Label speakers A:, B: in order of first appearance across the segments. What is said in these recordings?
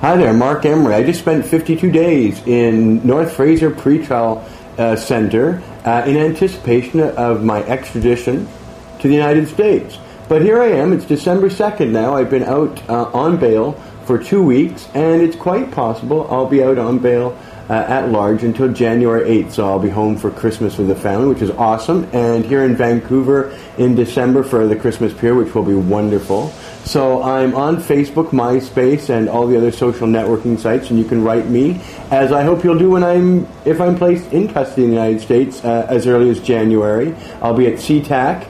A: Hi there, Marc Emery. I just spent 52 days in North Fraser Pretrial Center in anticipation of my extradition to the United States. But here I am. It's December 2nd now. I've been out on bail for 2 weeks, and it's quite possible I'll be out on bail at large until January 8th. So I'll be home for Christmas with the family, which is awesome, and here in Vancouver in December for the Christmas period, which will be wonderful. So I'm on Facebook, MySpace, and all the other social networking sites, and you can write me, as I hope you'll do if I'm placed in custody in the United States as early as January. I'll be at CTAC,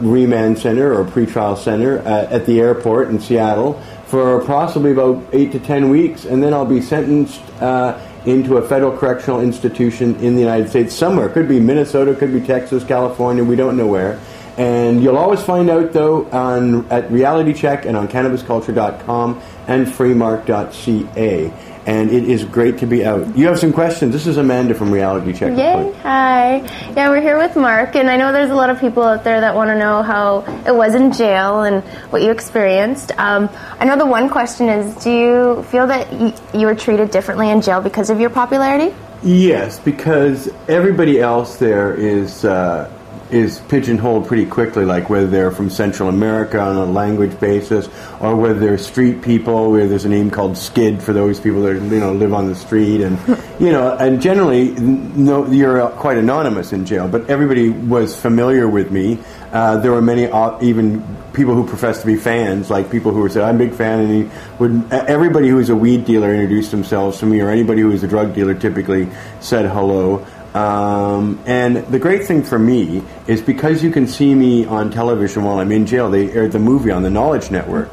A: Remand Center or Pretrial Center at the airport in Seattle for possibly about 8 to 10 weeks, and then I'll be sentenced into a federal correctional institution in the United States somewhere. Could be Minnesota, could be Texas, California, we don't know where. And you'll always find out, though, at Reality Check and on CannabisCulture.com and freemark.ca. And it is great to be out. You have some questions. This is Amanda from Reality Check.
B: Yay, hi. Yeah, we're here with Marc, and I know there's a lot of people out there that want to know how it was in jail and what you experienced. I know the one question is, do you feel that you were treated differently in jail because of your popularity?
A: Yes, because everybody else there is pigeonholed pretty quickly, like whether they're from Central America on a language basis, or whether they're street people, where there's a name called Skid for those people that live on the street, and and generally, no, you're quite anonymous in jail. But everybody was familiar with me. There were many, even people who professed to be fans, like people who said, "I'm a big fan," and everybody who was a weed dealer introduced themselves to me, or anybody who was a drug dealer typically said hello. And the great thing for me is because you can see me on television while I'm in jail. They aired the movie on the Knowledge Network,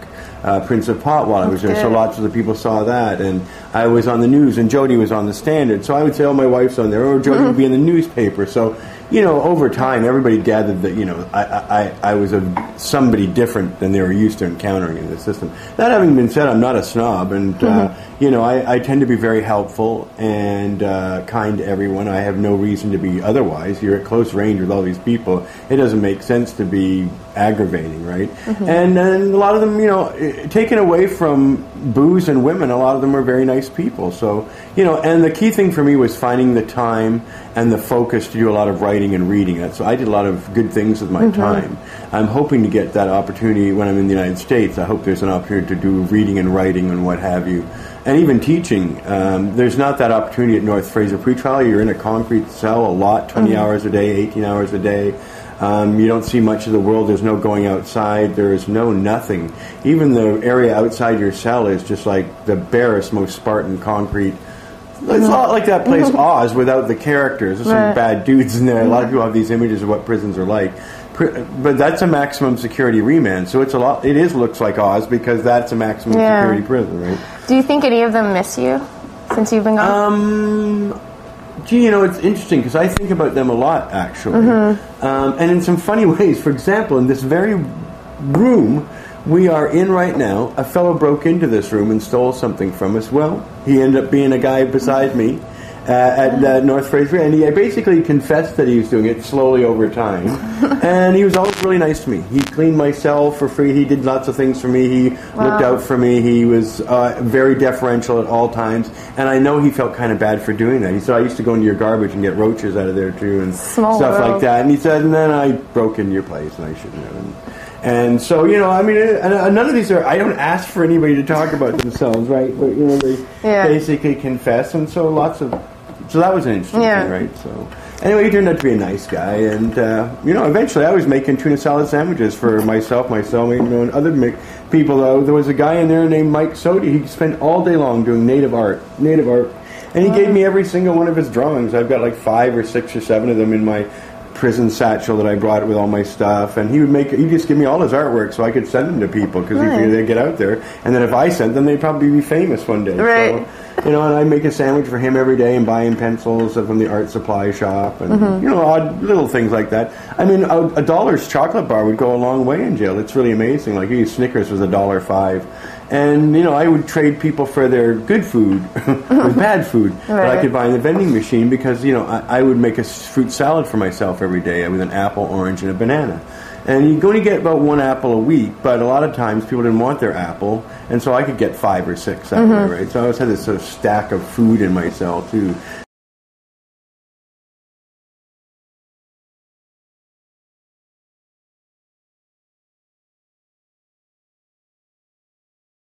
A: Prince of Pot, while I was there. So lots of the people saw that, and I was on the news, and Jody was on the Standard. So I would say, "Oh, my wife's on there," or Jody would be in the newspaper. So over time, everybody gathered that I was somebody different than they were used to encountering in the system. That having been said, I'm not a snob, and I tend to be very helpful and kind to everyone. I have no reason to be otherwise. You're at close range with all these people. It doesn't make sense to be aggravating, right? And then a lot of them, taken away from booze and women, a lot of them were very nice people. So, and the key thing for me was finding the time and the focus to do a lot of writing and reading. So I did a lot of good things with my time. I'm hoping to get that opportunity when I'm in the United States. I hope there's an opportunity to do reading and writing and what have you. And even teaching. There's not that opportunity at North Fraser Pretrial. You're in a concrete cell a lot, 20 hours a day, 18 hours a day. You don't see much of the world. There's no going outside. There is nothing. Even the area outside your cell is just like the barest, most Spartan concrete. It's a lot like that place Oz without the characters. There's some bad dudes in there. A lot of people have these images of what prisons are like. But that's a maximum security remand. So it looks like Oz because that's a maximum security prison, right?
B: Do you think any of them miss you since you've been gone?
A: It's interesting because I think about them a lot, actually. And in some funny ways. For example, in this very room we are in right now, a fellow broke into this room and stole something from us. Well, he ended up being a guy beside me at North Fraser, and he basically confessed that he was doing it slowly over time. And he was always really nice to me. He cleaned my cell for free. He did lots of things for me. He looked out for me. He was very deferential at all times. And I know he felt kind of bad for doing that. He said, "I used to go into your garbage and get roaches out of there too," and stuff like that. And he said, "And then I broke into your place, and I shouldn't have." And so, none of these I don't ask for anybody to talk about themselves, right? But, they basically confess. And so so that was an interesting thing, right? So anyway, he turned out to be a nice guy. And, eventually I was making tuna salad sandwiches for myself, my cellmate, and other people. There was a guy in there named Mike Sodi. He spent all day long doing native art. And he gave me every single one of his drawings. I've got like 5 or 6 or 7 of them in my prison satchel that I brought with all my stuff, and he'd just give me all his artwork so I could send them to people because he figured they'd get out there, and then if I sent them, they'd probably be famous one day.
B: Right.
A: So, and I'd make a sandwich for him every day and buy him pencils from the art supply shop, and odd little things like that. I mean, a $1 chocolate bar would go a long way in jail. It's really amazing. Like Snickers was $1.05. And, I would trade people for their good food with bad food that I could buy in the vending machine because, I would make a fruit salad for myself every day with an apple, orange, and a banana. And you only get about one apple a week, but a lot of times people didn't want their apple, and so I could get 5 or 6 that way, right? So I always had this sort of stack of food in my cell, too.